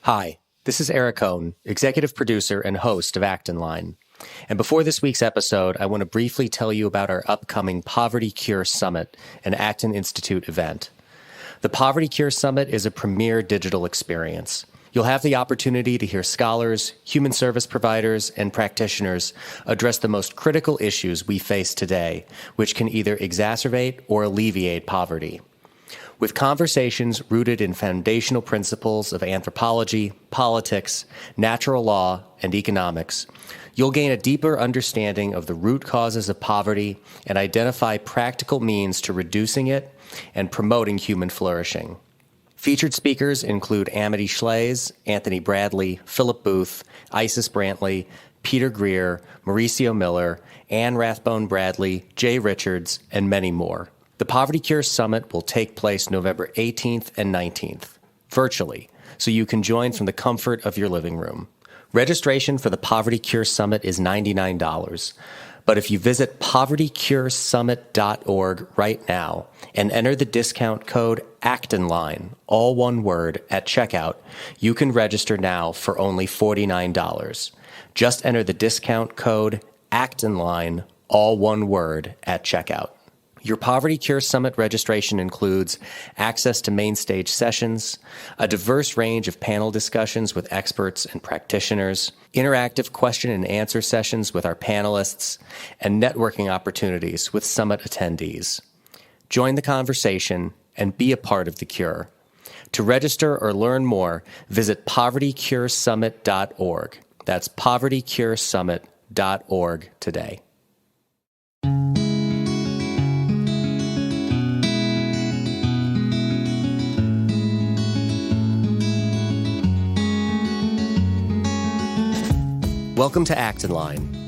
Hi, this is Eric Cohn, executive producer and host of Acton. And before this week's episode, I want to briefly tell you about our upcoming Poverty Cure Summit, an Acton Institute event. The Poverty Cure Summit is a premier digital experience. You'll have the opportunity to hear scholars, human service providers, and practitioners address the most critical issues we face today, which can either exacerbate or alleviate poverty. With conversations rooted in foundational principles of anthropology, politics, natural law, and economics, you'll gain a deeper understanding of the root causes of poverty and identify practical means to reducing it and promoting human flourishing. Featured speakers include Amity Schlaze, Anthony Bradley, Philip Booth, Isis Brantley, Peter Greer, Mauricio Miller, Anne Rathbone Bradley, Jay Richards, and many more. The Poverty Cure Summit will take place November 18th and 19th, virtually, so you can join from the comfort of your living room. Registration for the Poverty Cure Summit is $99, but if you visit povertycuresummit.org right now and enter the discount code ACTONLINE, all one word, at checkout, you can register now for only $49. Just enter the discount code ACTONLINE, all one word, at checkout. Your Poverty Cure Summit registration includes access to main stage sessions, a diverse range of panel discussions with experts and practitioners, interactive question and answer sessions with our panelists, and networking opportunities with summit attendees. Join the conversation and be a part of the cure. To register or learn more, visit povertycuresummit.org. That's povertycuresummit.org today. Welcome to Acton,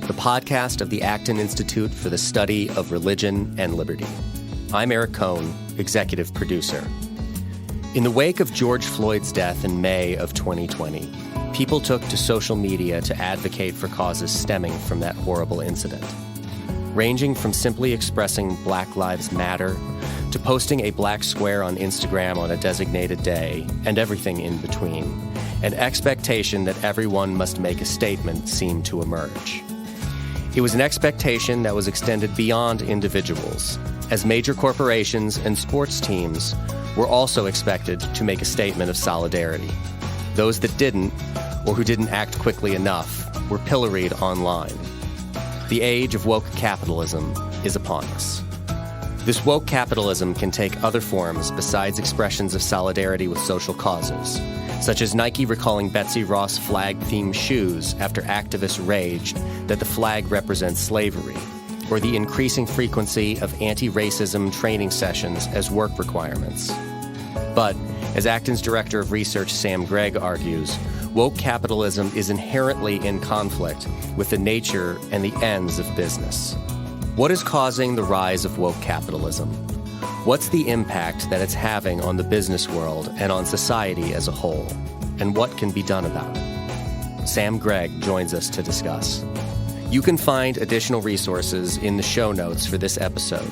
the podcast of the Acton Institute for the Study of Religion and Liberty. I'm Eric Cohn, executive producer. In the wake of George Floyd's death in May of 2020, people took to social media to advocate for causes stemming from that horrible incident, ranging from simply expressing Black Lives Matter to posting a black square on Instagram on a designated day and everything in between. An expectation that everyone must make a statement seemed to emerge. It was an expectation that was extended beyond individuals, as major corporations and sports teams were also expected to make a statement of solidarity. Those that didn't, or who didn't act quickly enough, were pilloried online. The age of woke capitalism is upon us. This woke capitalism can take other forms besides expressions of solidarity with social causes, such as Nike recalling Betsy Ross flag-themed shoes after activists raged that the flag represents slavery, or the increasing frequency of anti-racism training sessions as work requirements. But, as Acton's Director of Research Sam Gregg argues, woke capitalism is inherently in conflict with the nature and the ends of business. What is causing the rise of woke capitalism? What's the impact that it's having on the business world and on society as a whole? And what can be done about it? Sam Gregg joins us to discuss. You can find additional resources in the show notes for this episode,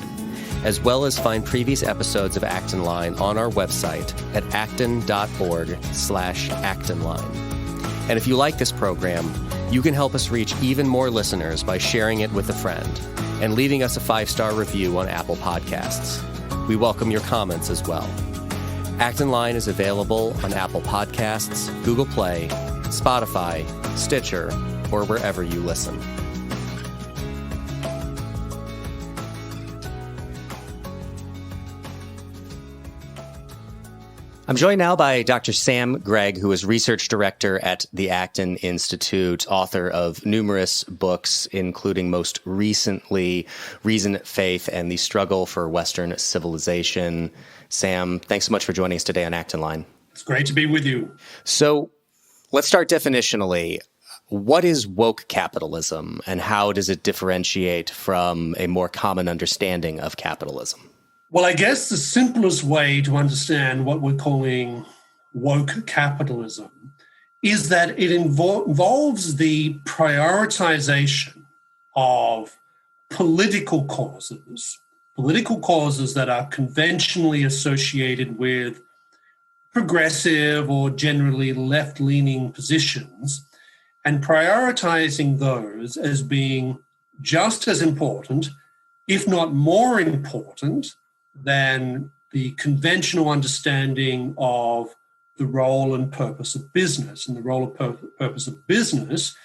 as well as find previous episodes of Acton Line on our website at acton.org/actonline. And if you like this program, you can help us reach even more listeners by sharing it with a friend and leaving us a 5-star review on Apple Podcasts. We welcome your comments as well. Acton Line is available on Apple Podcasts, Google Play, Spotify, Stitcher, or wherever you listen. I'm joined now by Dr. Sam Gregg, who is research director at the Acton Institute, author of numerous books, including most recently Reason, Faith, and the Struggle for Western Civilization. Sam, thanks so much for joining us today on Acton Line. It's great to be with you. So let's start definitionally. What is woke capitalism, and how does it differentiate from a more common understanding of capitalism? Well, I guess the simplest way to understand what we're calling woke capitalism is that it involves the prioritization of political causes that are conventionally associated with progressive or generally left-leaning positions and prioritizing those as being just as important, if not more important, than the conventional understanding of the role and purpose of business. And the role and purpose of business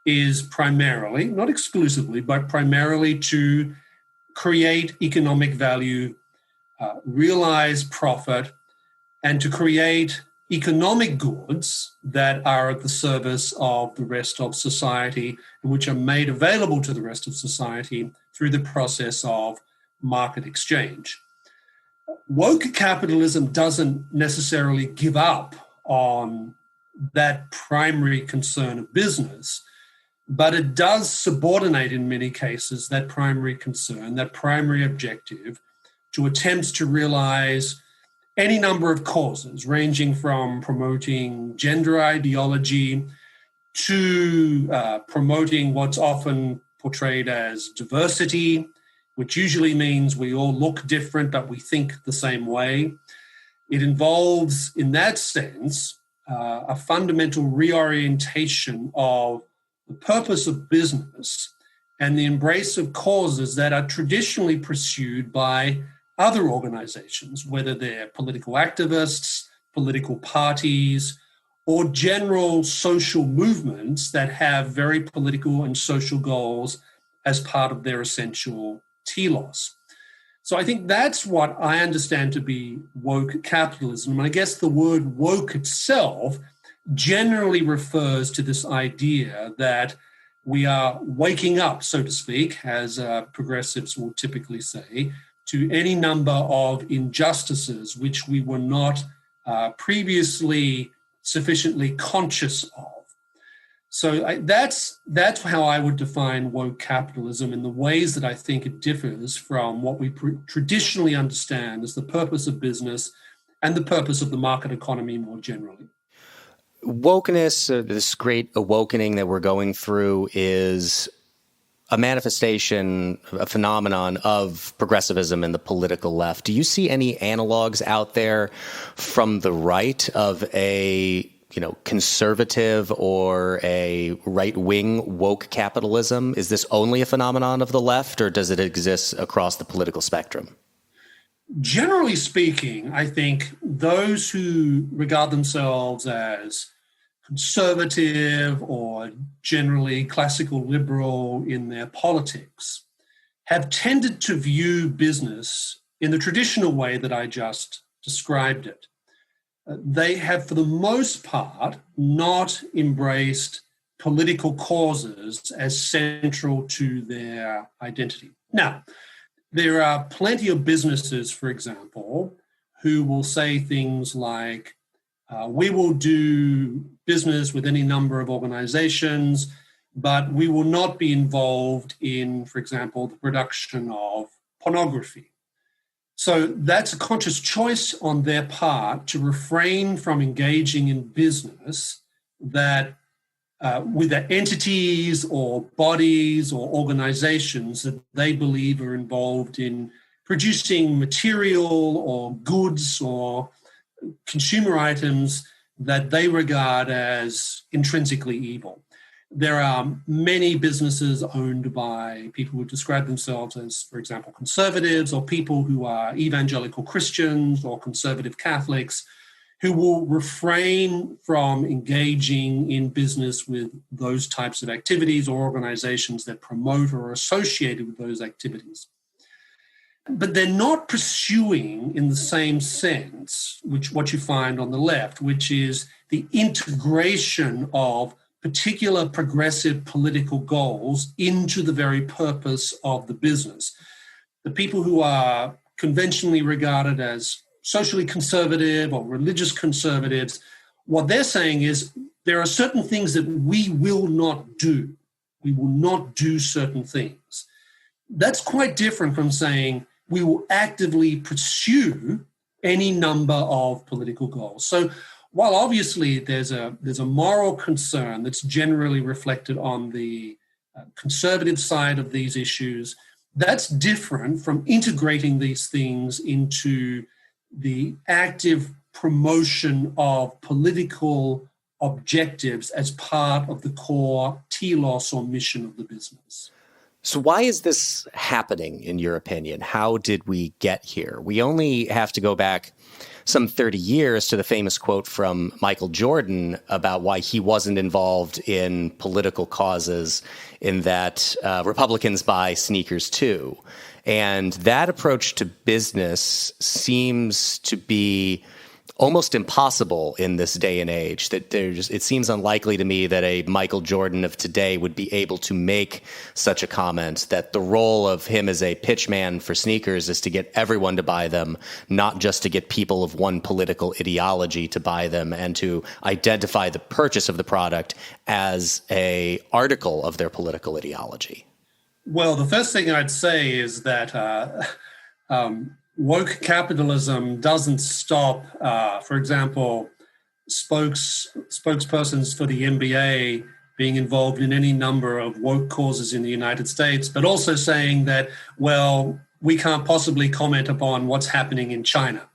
is primarily, not exclusively, but primarily to create economic value, realize profit, and to create economic goods that are at the service of the rest of society and which are made available to the rest of society through the process of market exchange. Woke capitalism doesn't necessarily give up on that primary concern of business, but it does subordinate in many cases that primary concern, that primary objective, to attempts to realize any number of causes, ranging from promoting gender ideology to promoting what's often portrayed as diversity, which usually means we all look different, but we think the same way. It involves, in that sense, a fundamental reorientation of the purpose of business and the embrace of causes that are traditionally pursued by other organizations, whether they're political activists, political parties, or general social movements that have very political and social goals as part of their essential telos. So I think that's what I understand to be woke capitalism. And I guess the word woke itself generally refers to this idea that we are waking up, so to speak, as progressives will typically say, to any number of injustices which we were not previously sufficiently conscious of. So that's how I would define woke capitalism in the ways that I think it differs from what we traditionally understand as the purpose of business and the purpose of the market economy more generally. Wokeness, this great awakening that we're going through, is a manifestation, a phenomenon of progressivism in the political left. Do you see any analogs out there from the right of a conservative or a right-wing woke capitalism? Is this only a phenomenon of the left, or does it exist across the political spectrum? Generally speaking, I think those who regard themselves as conservative or generally classical liberal in their politics have tended to view business in the traditional way that I just described it. They have, for the most part, not embraced political causes as central to their identity. Now, there are plenty of businesses, for example, who will say things like, we will do business with any number of organizations, but we will not be involved in, for example, the production of pornography. So that's a conscious choice on their part to refrain from engaging in business that with the entities or bodies or organizations that they believe are involved in producing material or goods or consumer items that they regard as intrinsically evil. There are many businesses owned by people who describe themselves as, for example, conservatives, or people who are evangelical Christians or conservative Catholics, who will refrain from engaging in business with those types of activities or organizations that promote or are associated with those activities. But they're not pursuing in the same sense, what you find on the left, which is the integration of particular progressive political goals into the very purpose of the business. The people who are conventionally regarded as socially conservative or religious conservatives, what they're saying is there are certain things that we will not do. We will not do certain things. That's quite different from saying we will actively pursue any number of political goals. So while obviously there's a moral concern that's generally reflected on the conservative side of these issues, that's different from integrating these things into the active promotion of political objectives as part of the core telos or mission of the business. So why is this happening, in your opinion? How did we get here? We only have to go back some 30 years to the famous quote from Michael Jordan about why he wasn't involved in political causes, in that Republicans buy sneakers too. And that approach to business seems to be almost impossible in this day and age. That it seems unlikely to me that a Michael Jordan of today would be able to make such a comment, that the role of him as a pitchman for sneakers is to get everyone to buy them, not just to get people of one political ideology to buy them, and to identify the purchase of the product as an article of their political ideology. Well, the first thing I'd say is that woke capitalism doesn't stop, for example, spokespersons for the NBA being involved in any number of woke causes in the United States, but also saying that, well, we can't possibly comment upon what's happening in China.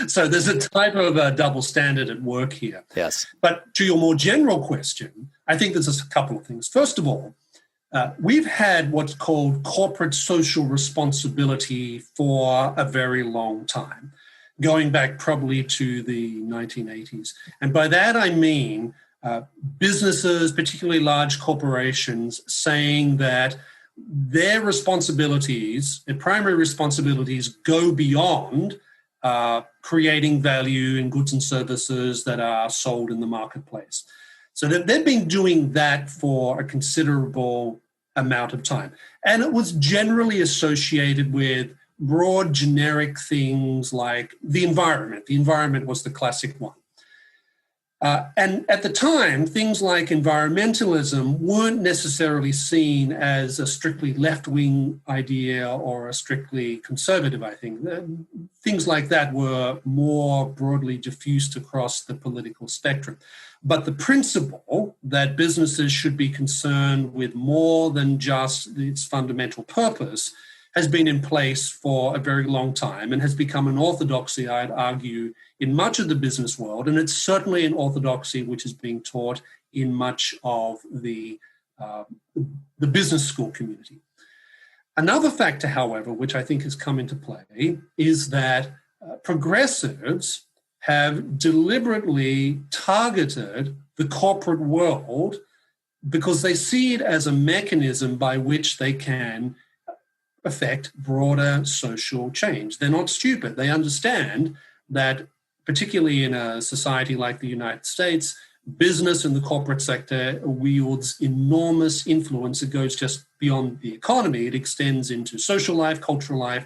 So there's a type of a double standard at work here. Yes. But to your more general question, I think there's a couple of things. First of all, we've had what's called corporate social responsibility for a very long time, going back probably to the 1980s. And by that I mean businesses, particularly large corporations, saying that their responsibilities, their primary responsibilities, go beyond creating value in goods and services that are sold in the marketplace. So they've been doing that for a considerable amount of time. And it was generally associated with broad generic things like the environment. The environment was the classic one. And at the time, things like environmentalism weren't necessarily seen as a strictly left-wing idea or a strictly conservative, I think. Things like that were more broadly diffused across the political spectrum. But the principle that businesses should be concerned with more than just its fundamental purpose has been in place for a very long time and has become an orthodoxy, I'd argue, in much of the business world. And it's certainly an orthodoxy which is being taught in much of the business school community. Another factor, however, which I think has come into play is that progressives have deliberately targeted the corporate world because they see it as a mechanism by which they can affect broader social change. They're not stupid. They understand that, particularly in a society like the United States, business in the corporate sector wields enormous influence. It goes just beyond the economy. It extends into social life, cultural life,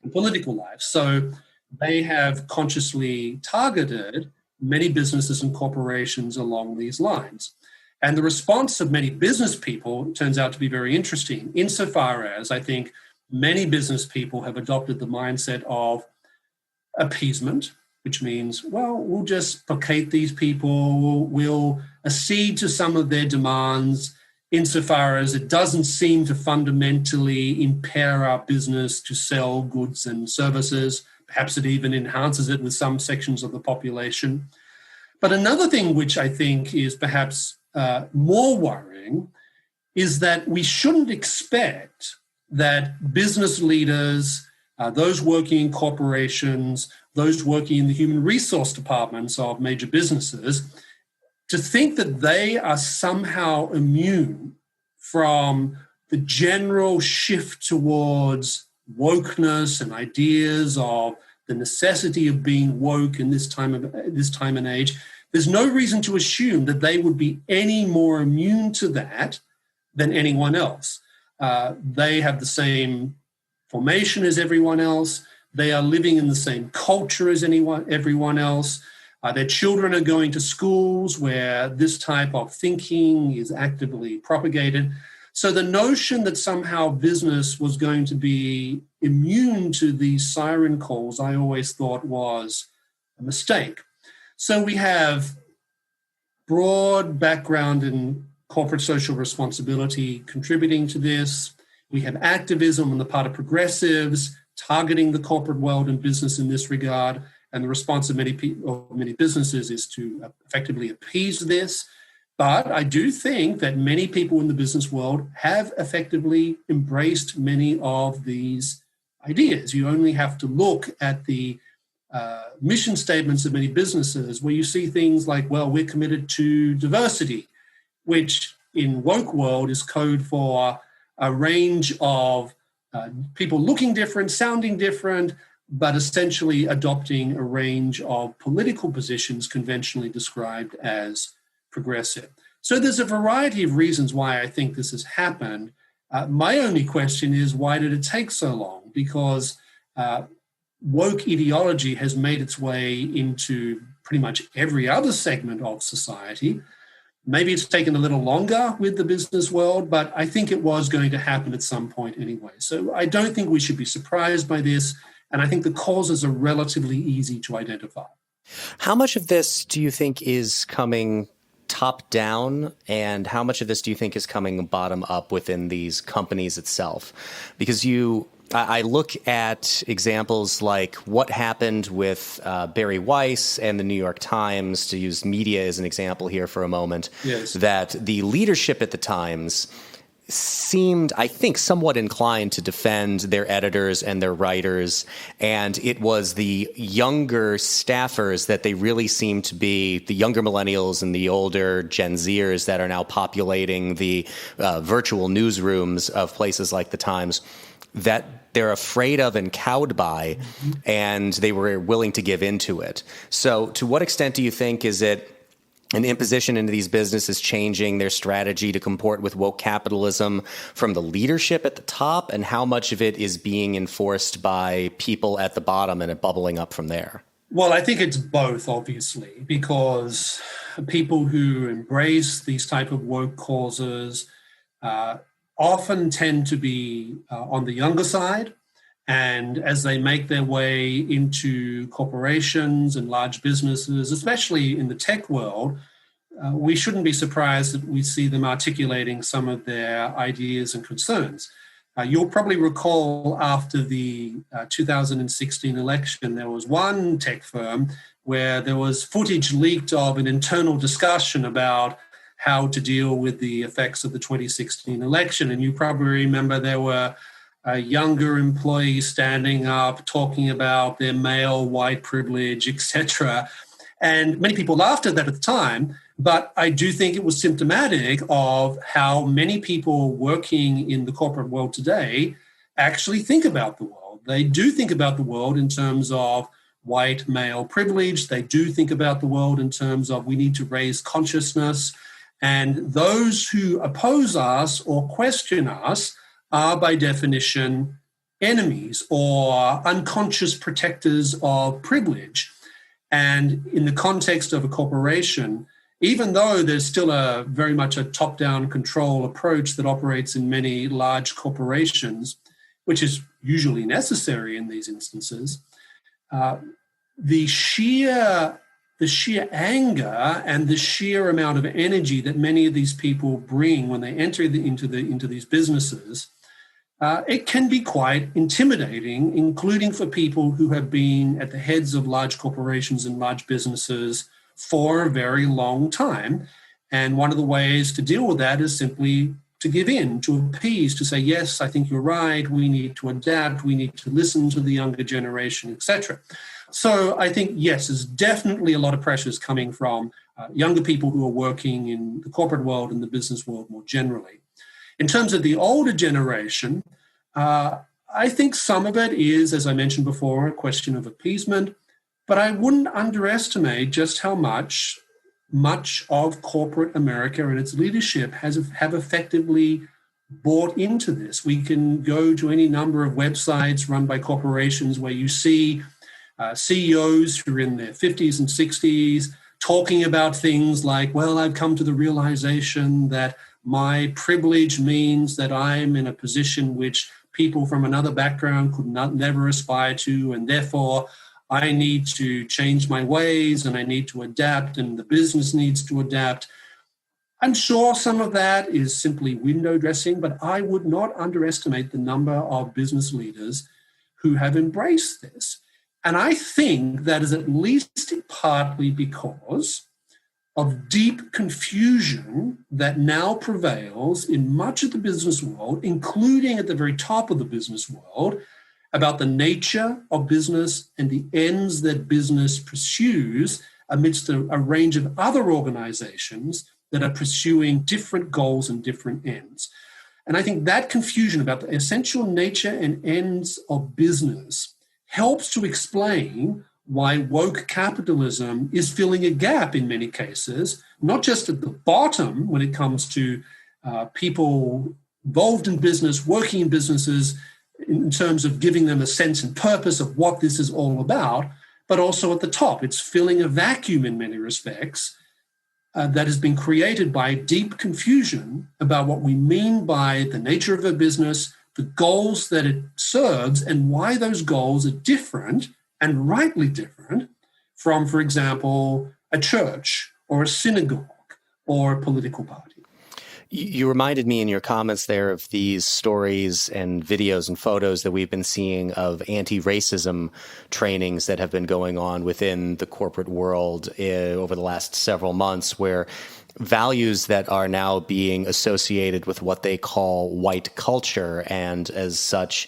and political life. So they have consciously targeted many businesses and corporations along these lines. And the response of many business people turns out to be very interesting, insofar as I think many business people have adopted the mindset of appeasement, which means, well, we'll just placate these people, we'll accede to some of their demands insofar as it doesn't seem to fundamentally impair our business to sell goods and services. Perhaps it even enhances it with some sections of the population. But another thing which I think is perhaps more worrying is that we shouldn't expect that business leaders, those working in corporations, those working in the human resource departments of major businesses, to think that they are somehow immune from the general shift towards wokeness and ideas of the necessity of being woke in this time and age. There's no reason to assume that they would be any more immune to that than anyone else. They have the same formation as everyone else. They are living in the same culture as everyone else. Their children are going to schools where this type of thinking is actively propagated. So the notion that somehow business was going to be immune to these siren calls, I always thought was a mistake. So we have broad background in corporate social responsibility contributing to this. We have activism on the part of progressives targeting the corporate world and business in this regard and the response of many people, many businesses, is to effectively appease this. But I do think that many people in the business world have effectively embraced many of these ideas. You only have to look at the mission statements of many businesses where you see things like, well, we're committed to diversity, which in woke world is code for a range of people looking different, sounding different, but essentially adopting a range of political positions conventionally described as progressive. So there's a variety of reasons why I think this has happened. My only question is, why did it take so long? Because woke ideology has made its way into pretty much every other segment of society. Maybe it's taken a little longer with the business world, but I think it was going to happen at some point anyway. So I don't think we should be surprised by this, and I think the causes are relatively easy to identify. How much of this do you think is coming top down, and how much of this do you think is coming bottom up within these companies itself? Because I look at examples like what happened with Barry Weiss and the New York Times, to use media as an example here for a moment, yes, that the leadership at the Times seemed, I think, somewhat inclined to defend their editors and their writers, and it was the younger staffers that they really seemed to be, the younger millennials and the older Gen Zers that are now populating the virtual newsrooms of places like the Times, that they're afraid of and cowed by, and they were willing to give into it. So to what extent do you think is it an imposition into these businesses changing their strategy to comport with woke capitalism from the leadership at the top, and how much of it is being enforced by people at the bottom and it bubbling up from there? Well, I think it's both, obviously, because people who embrace these type of woke causes often tend to be on the younger side. And as they make their way into corporations and large businesses, especially in the tech world, we shouldn't be surprised that we see them articulating some of their ideas and concerns. You'll probably recall after the 2016 election, there was one tech firm where there was footage leaked of an internal discussion about how to deal with the effects of the 2016 election. And you probably remember there were younger employees standing up, talking about their male white privilege, etc. And many people laughed at that at the time, but I do think it was symptomatic of how many people working in the corporate world today actually think about the world. They do think about the world in terms of white male privilege. They do think about the world in terms of we need to raise consciousness. And those who oppose us or question us are by definition enemies or unconscious protectors of privilege. And in the context of a corporation, even though there's still very much a top-down control approach that operates in many large corporations, which is usually necessary in these instances, the sheer anger and the sheer amount of energy that many of these people bring when they enter into these businesses, it can be quite intimidating, including for people who have been at the heads of large corporations and large businesses for a very long time. And one of the ways to deal with that is simply to give in, to appease, to say, yes, I think you're right, we need to adapt, we need to listen to the younger generation, etc. So I think, yes, there's definitely a lot of pressures coming from younger people who are working in the corporate world and the business world more generally. In terms of the older generation, I think some of it is, as I mentioned before, a question of appeasement, but I wouldn't underestimate just how much of corporate America and its leadership have effectively bought into this. We can go to any number of websites run by corporations where you see CEOs who are in their 50s and 60s talking about things like, well, I've come to the realization that my privilege means that I'm in a position which people from another background could never aspire to, and therefore I need to change my ways and I need to adapt and the business needs to adapt. I'm sure some of that is simply window dressing, but I would not underestimate the number of business leaders who have embraced this. And I think that is at least partly because of deep confusion that now prevails in much of the business world, including at the very top of the business world, about the nature of business and the ends that business pursues amidst a range of other organizations that are pursuing different goals and different ends. And I think that confusion about the essential nature and ends of business helps to explain why woke capitalism is filling a gap in many cases, not just at the bottom when it comes to people involved in business, working in businesses, in terms of giving them a sense and purpose of what this is all about, but also at the top. It's filling a vacuum in many respects that has been created by deep confusion about what we mean by the nature of a business, the goals that it serves, and why those goals are different, and rightly different, from, for example, a church or a synagogue or a political party. You reminded me in your comments there of these stories and videos and photos that we've been seeing of anti-racism trainings that have been going on within the corporate world over the last several months, where values that are now being associated with what they call white culture, and as such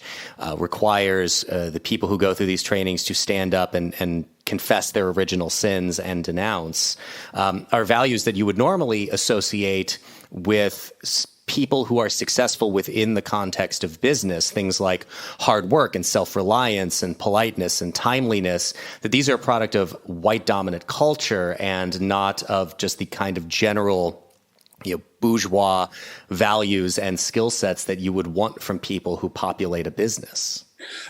requires the people who go through these trainings to stand up and confess their original sins and denounce, are values that you would normally associate with people who are successful within the context of business, things like hard work and self-reliance and politeness and timeliness, that these are a product of white dominant culture and not of just the kind of general, bourgeois values and skill sets that you would want from people who populate a business.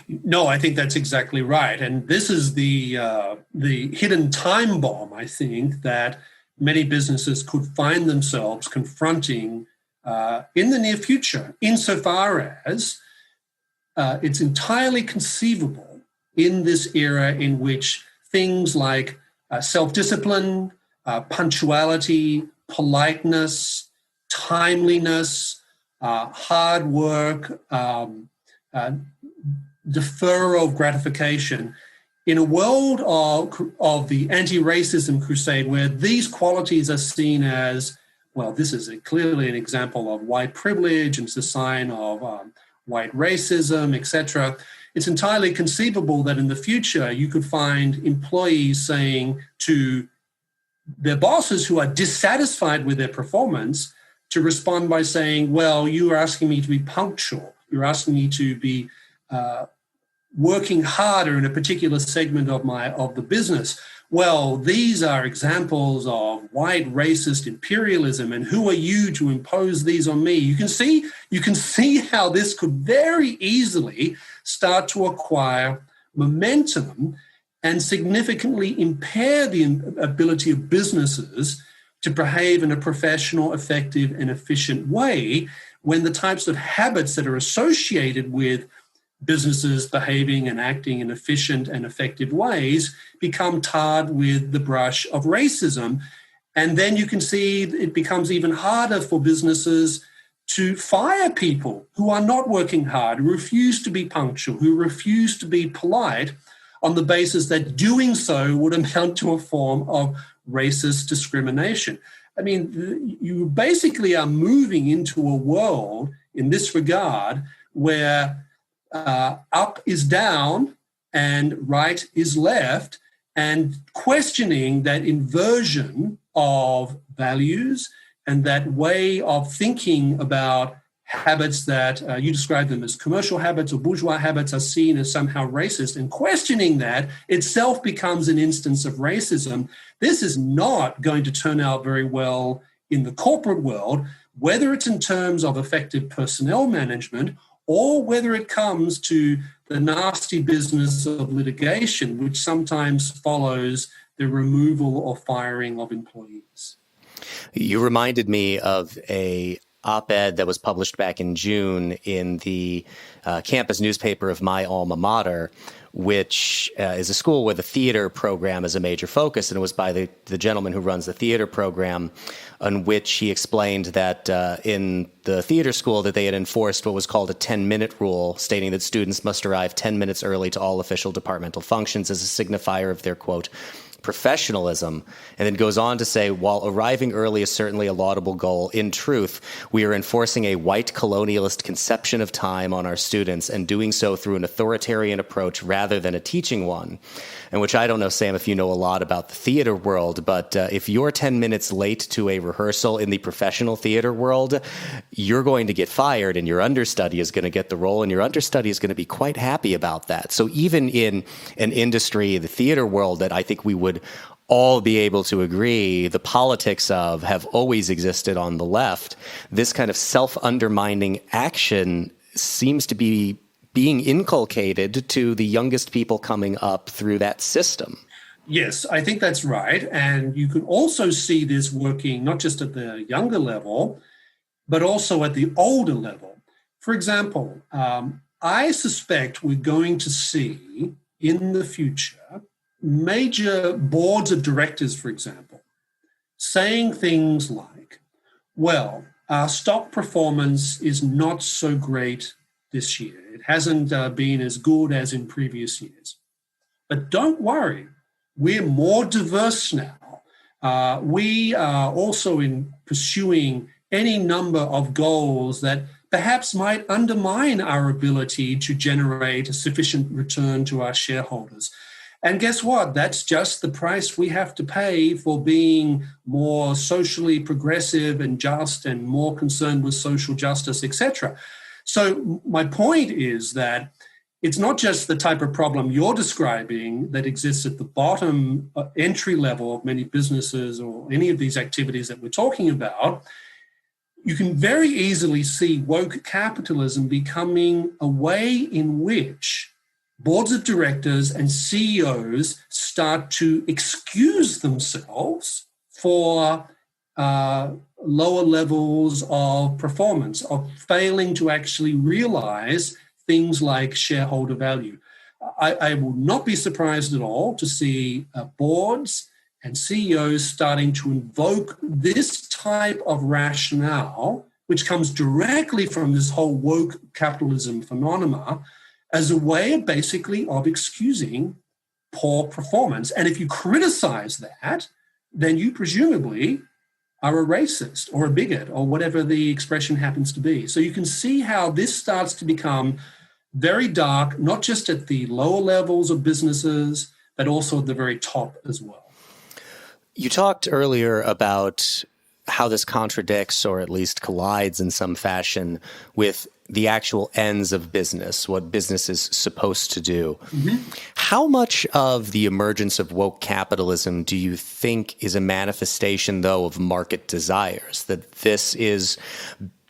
No, I think that's exactly right. And this is the hidden time bomb, I think, that many businesses could find themselves confronting in the near future, insofar as it's entirely conceivable in this era in which things like self-discipline, punctuality, politeness, timeliness, hard work, deferral of gratification, in a world of the anti-racism crusade, where these qualities are seen as, well, this is clearly an example of white privilege and it's a sign of white racism, etc., it's entirely conceivable that in the future you could find employees saying to their bosses who are dissatisfied with their performance to respond by saying, well, you are asking me to be punctual. You're asking me to be working harder in a particular segment of the business. Well, these are examples of white racist imperialism, and who are you to impose these on me? You can see how this could very easily start to acquire momentum and significantly impair the ability of businesses to behave in a professional, effective, and efficient way when the types of habits that are associated with businesses behaving and acting in efficient and effective ways become tarred with the brush of racism. And then you can see it becomes even harder for businesses to fire people who are not working hard, who refuse to be punctual, who refuse to be polite, on the basis that doing so would amount to a form of racist discrimination. I mean, you basically are moving into a world in this regard where up is down and right is left, and questioning that inversion of values and that way of thinking about habits that you describe them as commercial habits or bourgeois habits are seen as somehow racist, and questioning that itself becomes an instance of racism. This is not going to turn out very well in the corporate world, whether it's in terms of effective personnel management or whether it comes to the nasty business of litigation, which sometimes follows the removal or firing of employees. You reminded me of a op-ed that was published back in June in the campus newspaper of my alma mater, which is a school where the theater program is a major focus. And it was by the gentleman who runs the theater program, on which he explained that in the theater school that they had enforced what was called a 10-minute rule, stating that students must arrive 10 minutes early to all official departmental functions as a signifier of their, quote, professionalism, and then goes on to say, while arriving early is certainly a laudable goal, in truth, we are enforcing a white colonialist conception of time on our students and doing so through an authoritarian approach rather than a teaching one. And which I don't know, Sam, if you know a lot about the theater world, but if you're 10 minutes late to a rehearsal in the professional theater world, you're going to get fired and your understudy is going to get the role and your understudy is going to be quite happy about that. So even in an industry, the theater world, that I think we would all be able to agree the politics of have always existed on the left, this kind of self-undermining action seems to be being inculcated to the youngest people coming up through that system. Yes, I think that's right. And you can also see this working not just at the younger level, but also at the older level. For example, I suspect we're going to see in the future major boards of directors, for example, saying things like, well, our stock performance is not so great this year. It hasn't been as good as in previous years. But don't worry, we're more diverse now. We are also in pursuing any number of goals that perhaps might undermine our ability to generate a sufficient return to our shareholders. And guess what? That's just the price we have to pay for being more socially progressive and just and more concerned with social justice, etc. So my point is that it's not just the type of problem you're describing that exists at the bottom entry level of many businesses or any of these activities that we're talking about. You can very easily see woke capitalism becoming a way in which boards of directors and CEOs start to excuse themselves for lower levels of performance, of failing to actually realize things like shareholder value. I will not be surprised at all to see boards and CEOs starting to invoke this type of rationale, which comes directly from this whole woke capitalism phenomena, as a way of basically of excusing poor performance. And if you criticize that, then you presumably are a racist or a bigot or whatever the expression happens to be. So you can see how this starts to become very dark, not just at the lower levels of businesses, but also at the very top as well. You talked earlier about how this contradicts or at least collides in some fashion with the actual ends of business, what business is supposed to do. Mm-hmm. How much of the emergence of woke capitalism do you think is a manifestation, though, of market desires? That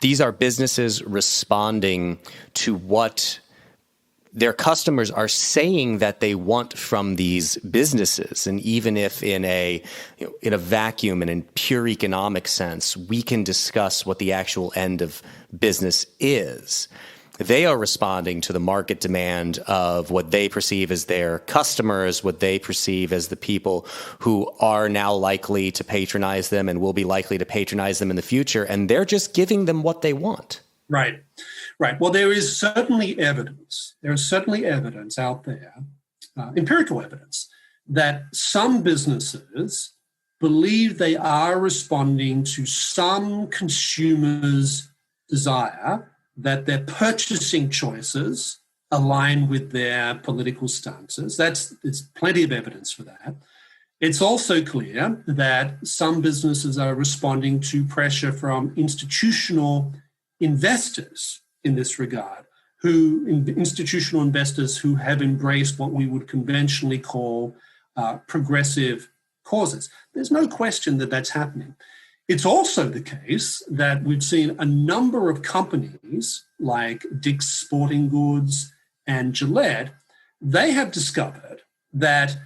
these are businesses responding to what their customers are saying that they want from these businesses. And even if in a vacuum and in pure economic sense, we can discuss what the actual end of business is, they are responding to the market demand of what they perceive as their customers, what they perceive as the people who are now likely to patronize them and will be likely to patronize them in the future. And they're just giving them what they want. Right. Well, there is certainly evidence. There is certainly evidence out there, empirical evidence, that some businesses believe they are responding to some consumers' desire that their purchasing choices align with their political stances. There's plenty of evidence for that. It's also clear that some businesses are responding to pressure from institutional investors in this regard, institutional investors who have embraced what we would conventionally call progressive causes. There's no question that that's happening. It's also the case that we've seen a number of companies like Dick's Sporting Goods and Gillette, they have discovered that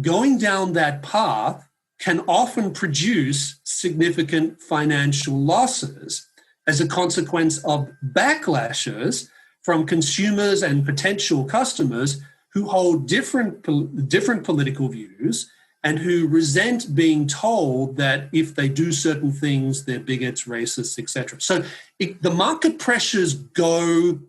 going down that path can often produce significant financial losses as a consequence of backlashes from consumers and potential customers who hold different political views and who resent being told that if they do certain things, they're bigots, racists, etc. So the market pressures go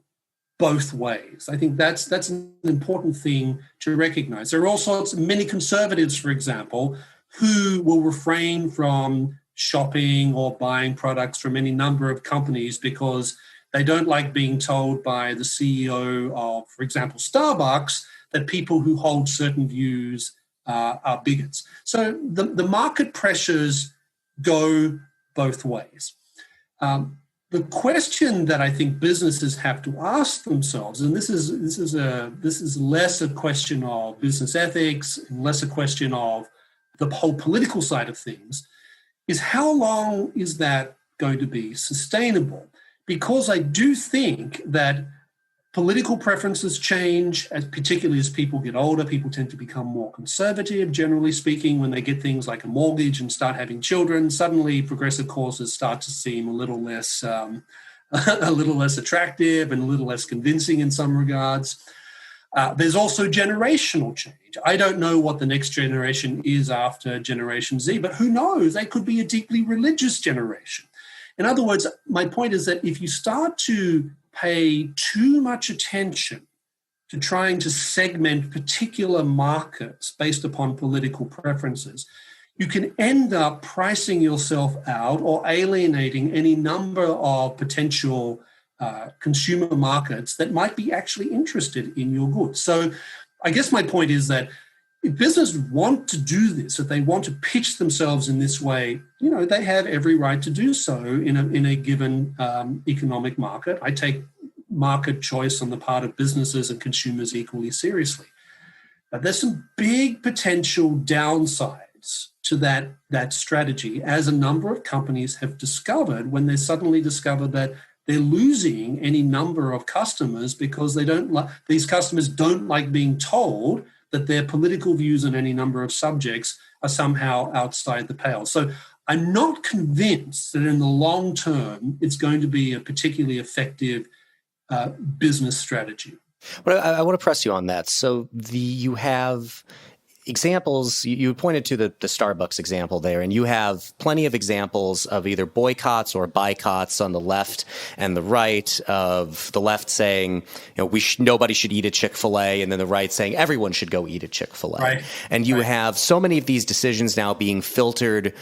both ways. I think that's an important thing to recognize. There are also many conservatives, for example, who will refrain from shopping or buying products from any number of companies because they don't like being told by the CEO of, for example, Starbucks, that people who hold certain views are bigots. So the market pressures go both ways. The question that I think businesses have to ask themselves, and this is less a question of business ethics and less a question of the whole political side of things, is how long is that going to be sustainable? Because I do think that political preferences change, particularly as people get older. People tend to become more conservative, generally speaking, when they get things like a mortgage and start having children. Suddenly, progressive causes start to seem a little less attractive and a little less convincing in some regards. There's also generational change. I don't know what the next generation is after Generation Z, but who knows? They could be a deeply religious generation. In other words, my point is that if you start to pay too much attention to trying to segment particular markets based upon political preferences, you can end up pricing yourself out or alienating any number of potential consumer markets that might be actually interested in your goods. So I guess my point is that if businesses want to do this, if they want to pitch themselves in this way, they have every right to do so in a given economic market. I take market choice on the part of businesses and consumers equally seriously. But there's some big potential downsides to that strategy, as a number of companies have discovered when they suddenly discover that they're losing any number of customers because these customers don't like being told that their political views on any number of subjects are somehow outside the pale. So I'm not convinced that in the long term, it's going to be a particularly effective business strategy. Well, I want to press you on that. So you have examples, you pointed to the Starbucks example there, and you have plenty of examples of either boycotts or boycotts on the left and the right, of the left saying, nobody should eat at Chick-fil-A, and then the right saying everyone should go eat at Chick-fil-A. Right. And you have so many of these decisions now being filtered,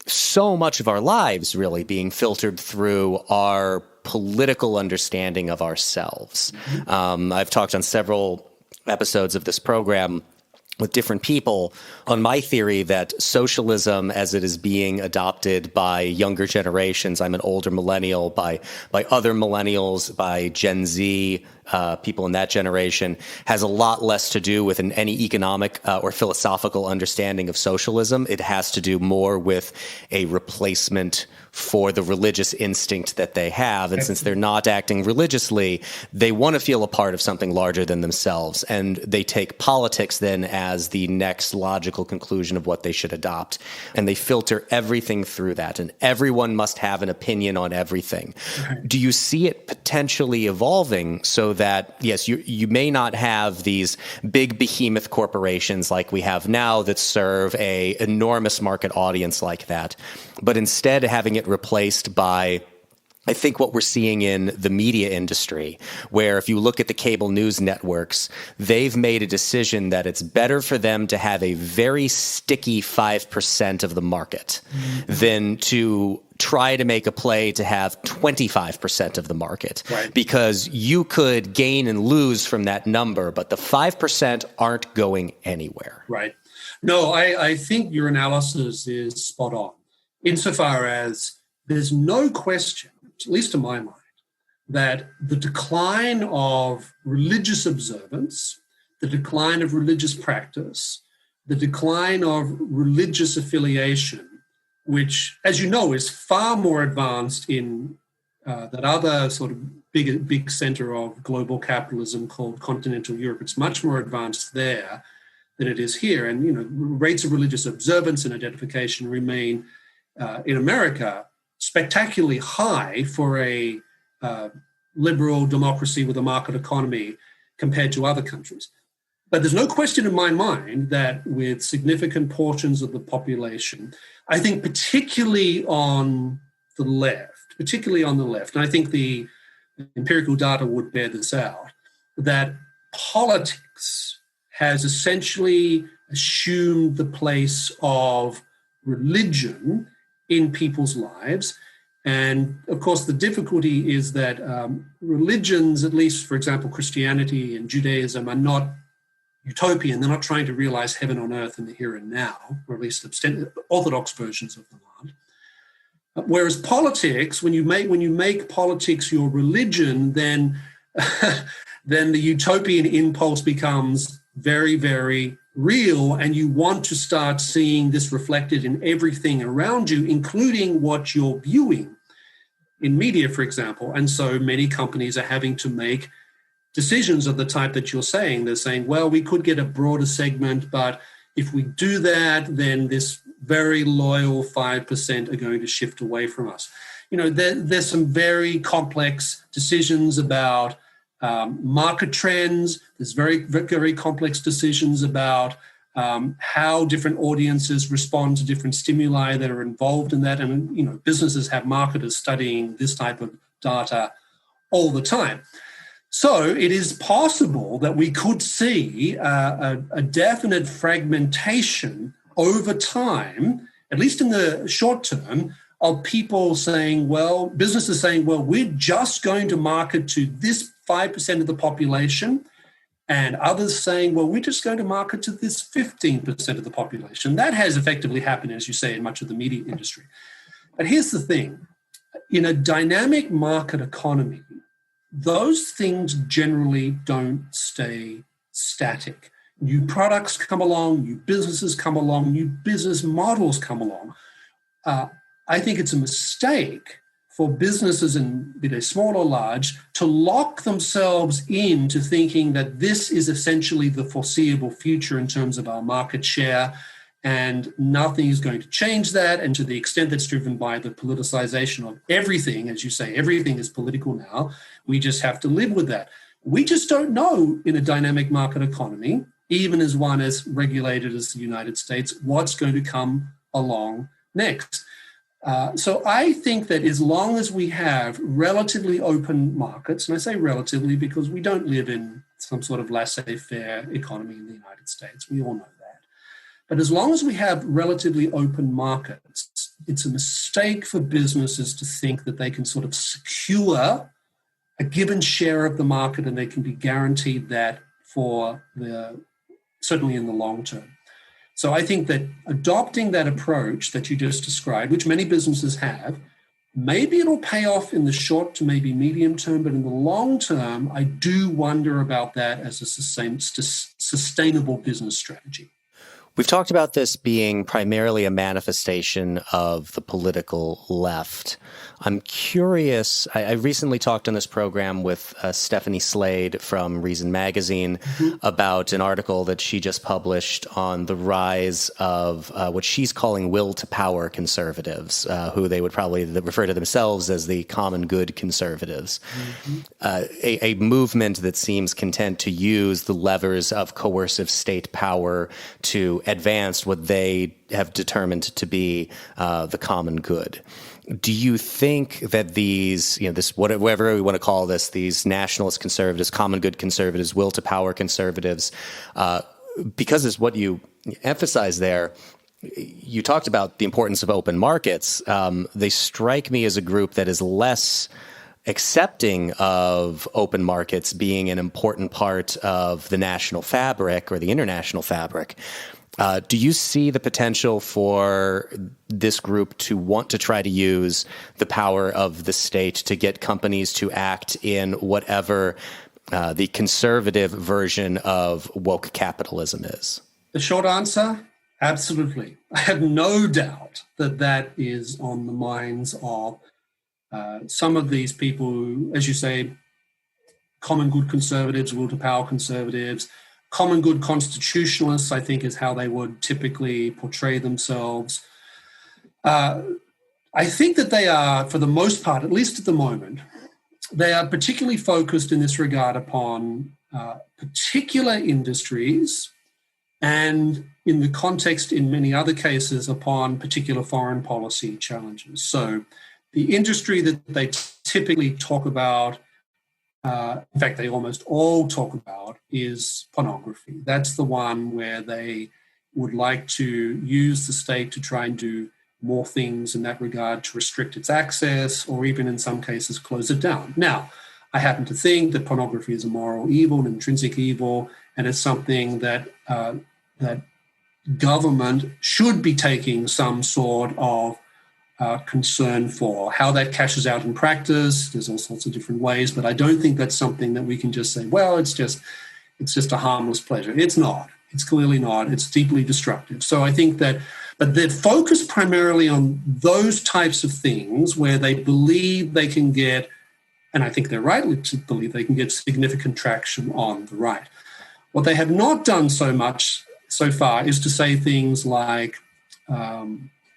so much of our lives really being filtered through our political understanding of ourselves. Mm-hmm. I've talked on several episodes of this program with different people on my theory that socialism, as it is being adopted by younger generations — I'm an older millennial — by other millennials, by Gen Z, people in that generation, has a lot less to do with any economic or philosophical understanding of socialism. It has to do more with a replacement for the religious instinct that they have. And since they're not acting religiously, they want to feel a part of something larger than themselves. And they take politics then as the next logical conclusion of what they should adopt. And they filter everything through that. And everyone must have an opinion on everything. Right. Do you see it potentially evolving so that, yes, you may not have these big behemoth corporations like we have now that serve a enormous market audience like that, but instead having it replaced by, I think, what we're seeing in the media industry, where if you look at the cable news networks, they've made a decision that it's better for them to have a very sticky 5% of the market than to try to make a play to have 25% of the market. Right. Because you could gain and lose from that number, but the 5% aren't going anywhere. Right. No, I think your analysis is spot on, insofar as there's no question, at least to my mind, that the decline of religious observance, the decline of religious practice, the decline of religious affiliation, which, as you know, is far more advanced in that other sort of big center of global capitalism called continental Europe. It's much more advanced there than it is here. And, rates of religious observance and identification remain in America, spectacularly high for a liberal democracy with a market economy compared to other countries. But there's no question in my mind that with significant portions of the population, I think particularly on the left, and I think the empirical data would bear this out, that politics has essentially assumed the place of religion in people's lives. And of course, the difficulty is that religions, at least, for example, Christianity and Judaism, are not utopian. They're not trying to realize heaven on earth in the here and now, or at least orthodox versions of them aren't. Whereas politics, when you make politics your religion, then then the utopian impulse becomes very, very real, and you want to start seeing this reflected in everything around you, including what you're viewing in media, for example. And so many companies are having to make decisions of the type that you're saying. They're saying, well, we could get a broader segment, but if we do that, then this very loyal 5% are going to shift away from us. You know, there's some very complex decisions about market trends. There's very, very complex decisions about how different audiences respond to different stimuli that are involved in that. And, you know, businesses have marketers studying this type of data all the time. So it is possible that we could see a definite fragmentation over time, at least in the short term, of people saying, well, businesses saying, well, we're just going to market to this 5% of the population, and others saying, well, we're just going to market to this 15% of the population. That has effectively happened, as you say, in much of the media industry. But here's the thing. In a dynamic market economy, those things generally don't stay static. New products come along, new businesses come along, new business models come along. I think it's a mistake for businesses, be they small or large, to lock themselves into thinking that this is essentially the foreseeable future in terms of our market share, and nothing is going to change that. And to the extent that's driven by the politicization of everything, as you say, everything is political now, we just have to live with that. We just don't know in a dynamic market economy, even as one as regulated as the United States, what's going to come along next. So I think that as long as we have relatively open markets, and I say relatively because we don't live in some sort of laissez-faire economy in the United States, we all know that. But as long as we have relatively open markets, it's a mistake for businesses to think that they can sort of secure a given share of the market and they can be guaranteed that for certainly in the long term. So I think that adopting that approach that you just described, which many businesses have, maybe it'll pay off in the short to maybe medium term, but in the long term, I do wonder about that as a sustainable business strategy. We've talked about this being primarily a manifestation of the political left. I'm curious, I recently talked on this program with Stephanie Slade from Reason Magazine about an article that she just published on the rise of what she's calling will-to-power conservatives, who they would probably refer to themselves as the common good conservatives, a movement that seems content to use the levers of coercive state power to advance what they have determined to be the common good. Do you think that these, this whatever we want to call this, these nationalist conservatives, common good conservatives, will to power conservatives, because it's what you emphasize there, you talked about the importance of open markets. They strike me as a group that is less accepting of open markets being an important part of the national fabric or the international fabric. Do you see the potential for this group to want to try to use the power of the state to get companies to act in whatever the conservative version of woke capitalism is? The short answer, absolutely. I have no doubt that that is on the minds of some of these people who, as you say, common good conservatives, will to power conservatives, common good constitutionalists, I think, is how they would typically portray themselves. I I think that they are, for the most part, at least at the moment, they are particularly focused in this regard upon particular industries and in the context, in many other cases, upon particular foreign policy challenges. So the industry that they typically talk about, in fact, they almost all talk about, is pornography. That's the one where they would like to use the state to try and do more things in that regard to restrict its access, or even in some cases close it down. Now, I happen to think that pornography is a moral evil, an intrinsic evil, and it's something that that government should be taking some sort of concern for. How that cashes out in practice, there's all sorts of different ways, but I don't think that's something that we can just say, well, it's just a harmless pleasure. It's not. It's clearly not. It's deeply destructive. So I think that, but they're focused primarily on those types of things where they believe they can get, and I think they're rightly to believe they can get significant traction on the right. What they have not done so much so far is to say things like,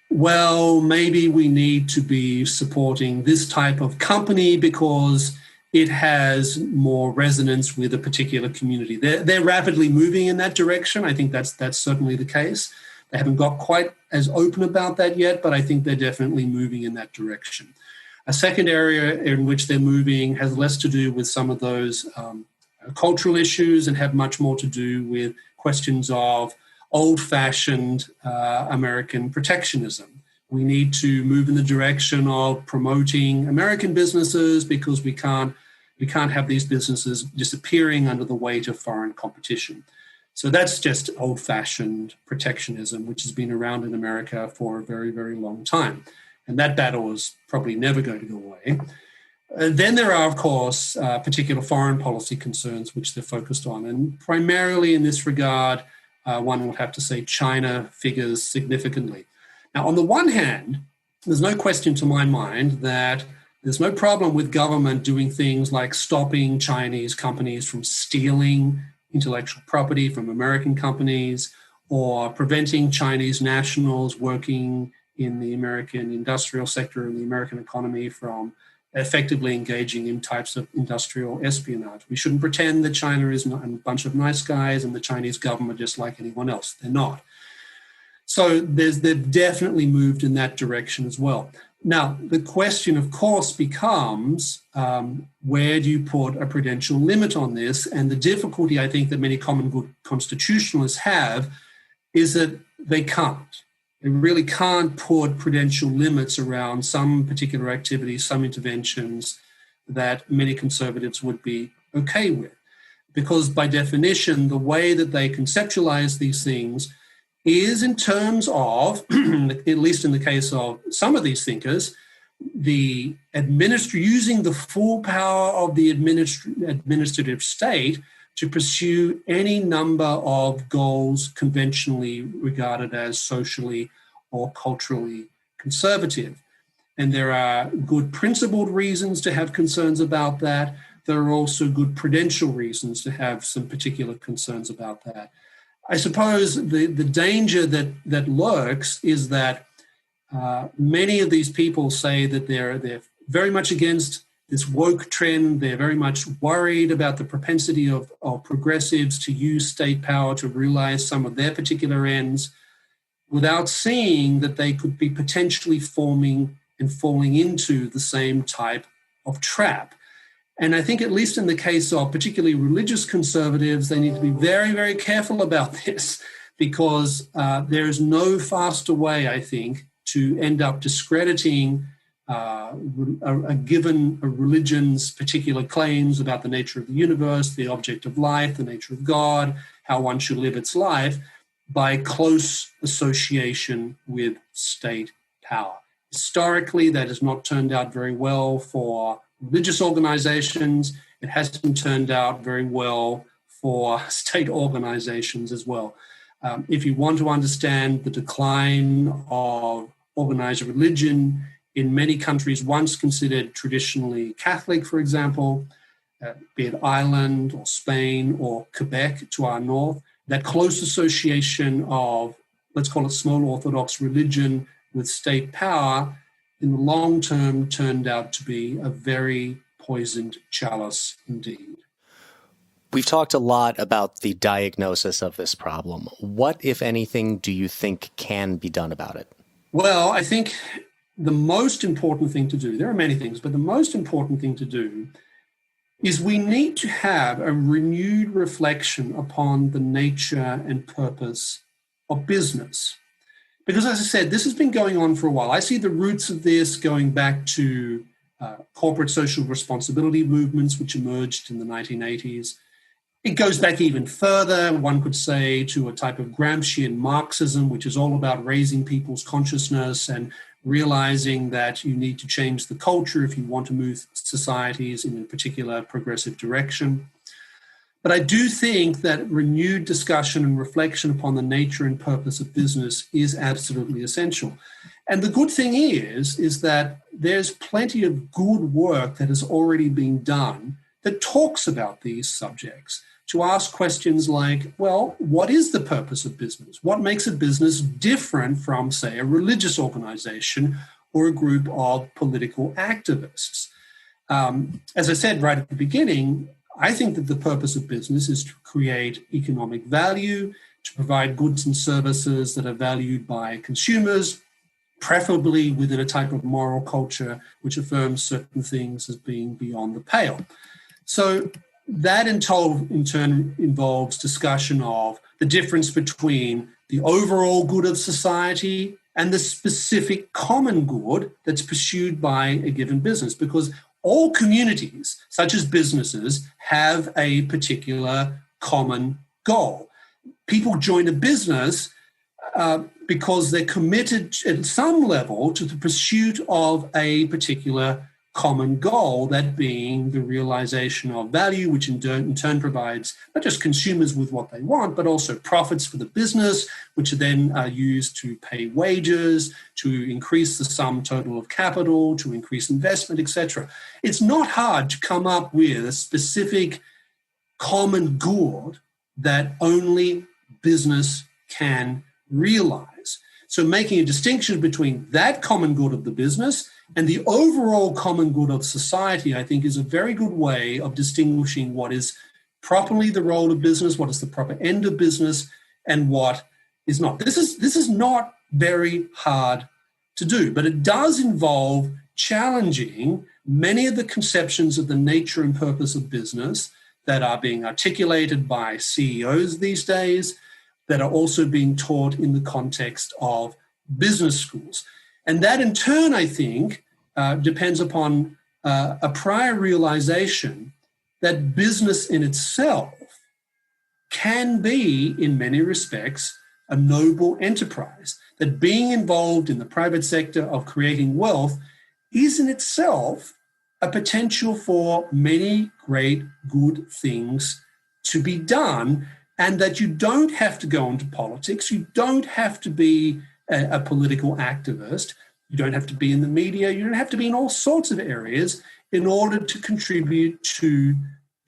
well, maybe we need to be supporting this type of company because it has more resonance with a particular community. They're rapidly moving in that direction. I think that's certainly the case. They haven't got quite as open about that yet, but I think they're definitely moving in that direction. A second area in which they're moving has less to do with some of those cultural issues and have much more to do with questions of old-fashioned American protectionism. We need to move in the direction of promoting American businesses because we can't have these businesses disappearing under the weight of foreign competition. So that's just old-fashioned protectionism, which has been around in America for a very, very long time. And that battle is probably never going to go away. Then there are, of course, particular foreign policy concerns which they're focused on. And primarily in this regard, one will have to say China figures significantly. Now, on the one hand, there's no question to my mind that there's no problem with government doing things like stopping Chinese companies from stealing intellectual property from American companies, or preventing Chinese nationals working in the American industrial sector and the American economy from effectively engaging in types of industrial espionage. We shouldn't pretend that China is not a bunch of nice guys and the Chinese government just like anyone else. They're not. So they've definitely moved in that direction as well. Now, the question, of course, becomes where do you put a prudential limit on this? And the difficulty, I think, that many common good constitutionalists have is that they can't. They really can't put prudential limits around some particular activities, some interventions that many conservatives would be okay with. Because by definition, the way that they conceptualize these things is in terms of, at least in the case of some of these thinkers, the using the full power of the administrative state to pursue any number of goals conventionally regarded as socially or culturally conservative. And there are good principled reasons to have concerns about that. There are also good prudential reasons to have some particular concerns about that. I suppose the danger that lurks is that many of these people say that they're very much against this woke trend. They're very much worried about the propensity of progressives to use state power to realize some of their particular ends without seeing that they could be potentially forming and falling into the same type of trap. And I think at least in the case of particularly religious conservatives, they need to be very, very careful about this because there is no faster way, I think, to end up discrediting a religion's particular claims about the nature of the universe, the object of life, the nature of God, how one should live its life, by close association with state power. Historically, that has not turned out very well for religious organizations. It hasn't turned out very well for state organizations as well. If you want to understand the decline of organized religion in many countries once considered traditionally Catholic, for example, be it Ireland or Spain or Quebec to our north, that close association of, let's call it small orthodox religion with state power in the long term turned out to be a very poisoned chalice indeed. We've talked a lot about the diagnosis of this problem. What, if anything, do you think can be done about it? Well, I think the most important thing to do, there are many things, but the most important thing to do is we need to have a renewed reflection upon the nature and purpose of business. Because as I said, this has been going on for a while. I see the roots of this going back to corporate social responsibility movements, which emerged in the 1980s. It goes back even further, one could say, to a type of Gramscian Marxism, which is all about raising people's consciousness and realizing that you need to change the culture if you want to move societies in a particular progressive direction. But I do think that renewed discussion and reflection upon the nature and purpose of business is absolutely essential. And the good thing is that there's plenty of good work that has already been done that talks about these subjects, to ask questions like, well, what is the purpose of business? What makes a business different from, say, a religious organization or a group of political activists? As I said right at the beginning, I think that the purpose of business is to create economic value, to provide goods and services that are valued by consumers, preferably within a type of moral culture which affirms certain things as being beyond the pale. So that in turn involves discussion of the difference between the overall good of society and the specific common good that's pursued by a given business, because all communities, such as businesses, have a particular common goal. People join a business because they're committed at some level to the pursuit of a particular common goal, that being the realization of value, which in turn provides not just consumers with what they want, but also profits for the business, which are then used to pay wages, to increase the sum total of capital, to increase investment, etc. It's not hard to come up with a specific common good that only business can realize. So making a distinction between that common good of the business and the overall common good of society, I think, is a very good way of distinguishing what is properly the role of business, what is the proper end of business, and what is not. This is not very hard to do, but it does involve challenging many of the conceptions of the nature and purpose of business that are being articulated by CEOs these days, that are also being taught in the context of business schools. And that in turn, I think, depends upon a prior realization that business in itself can be, in many respects, a noble enterprise, that being involved in the private sector of creating wealth is in itself a potential for many great good things to be done, and that you don't have to go into politics, you don't have to be a political activist, you don't have to be in the media, you don't have to be in all sorts of areas in order to contribute to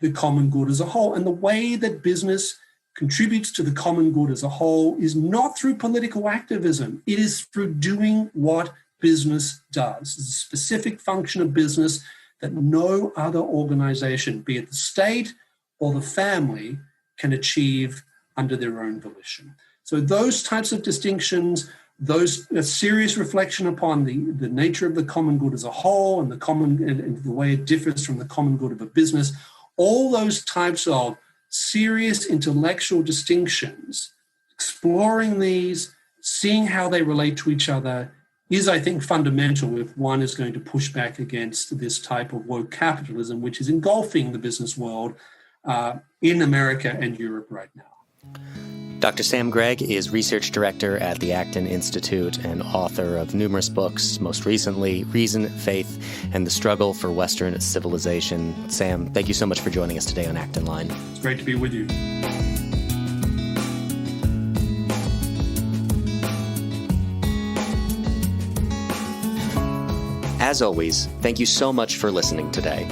the common good as a whole. And the way that business contributes to the common good as a whole is not through political activism. It is through doing what business does. It's a specific function of business that no other organization, be it the state or the family, can achieve under their own volition. So those types of distinctions, a serious reflection upon the nature of the common good as a whole and the way it differs from the common good of a business, all those types of serious intellectual distinctions, exploring these, seeing how they relate to each other, is, I think, fundamental if one is going to push back against this type of woke capitalism, which is engulfing the business world in America and Europe right now. Dr. Sam Gregg is research director at the Acton Institute and author of numerous books, most recently Reason, Faith, and the Struggle for Western Civilization. Sam, thank you so much for joining us today on Acton Line. It's great to be with you. As always, thank you so much for listening today.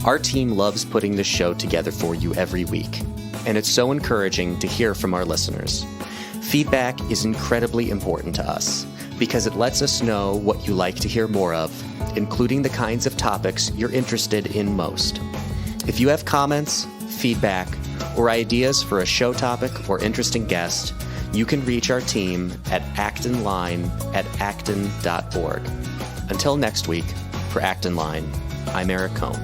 Our team loves putting this show together for you every week, and it's so encouraging to hear from our listeners. Feedback is incredibly important to us. because it lets us know what you like to hear more of, including the kinds of topics you're interested in most. If you have comments, feedback, or ideas for a show topic or interesting guest, you can reach our team at actonline@acton.org. Until next week, for Acton Line, I'm Eric Cohn.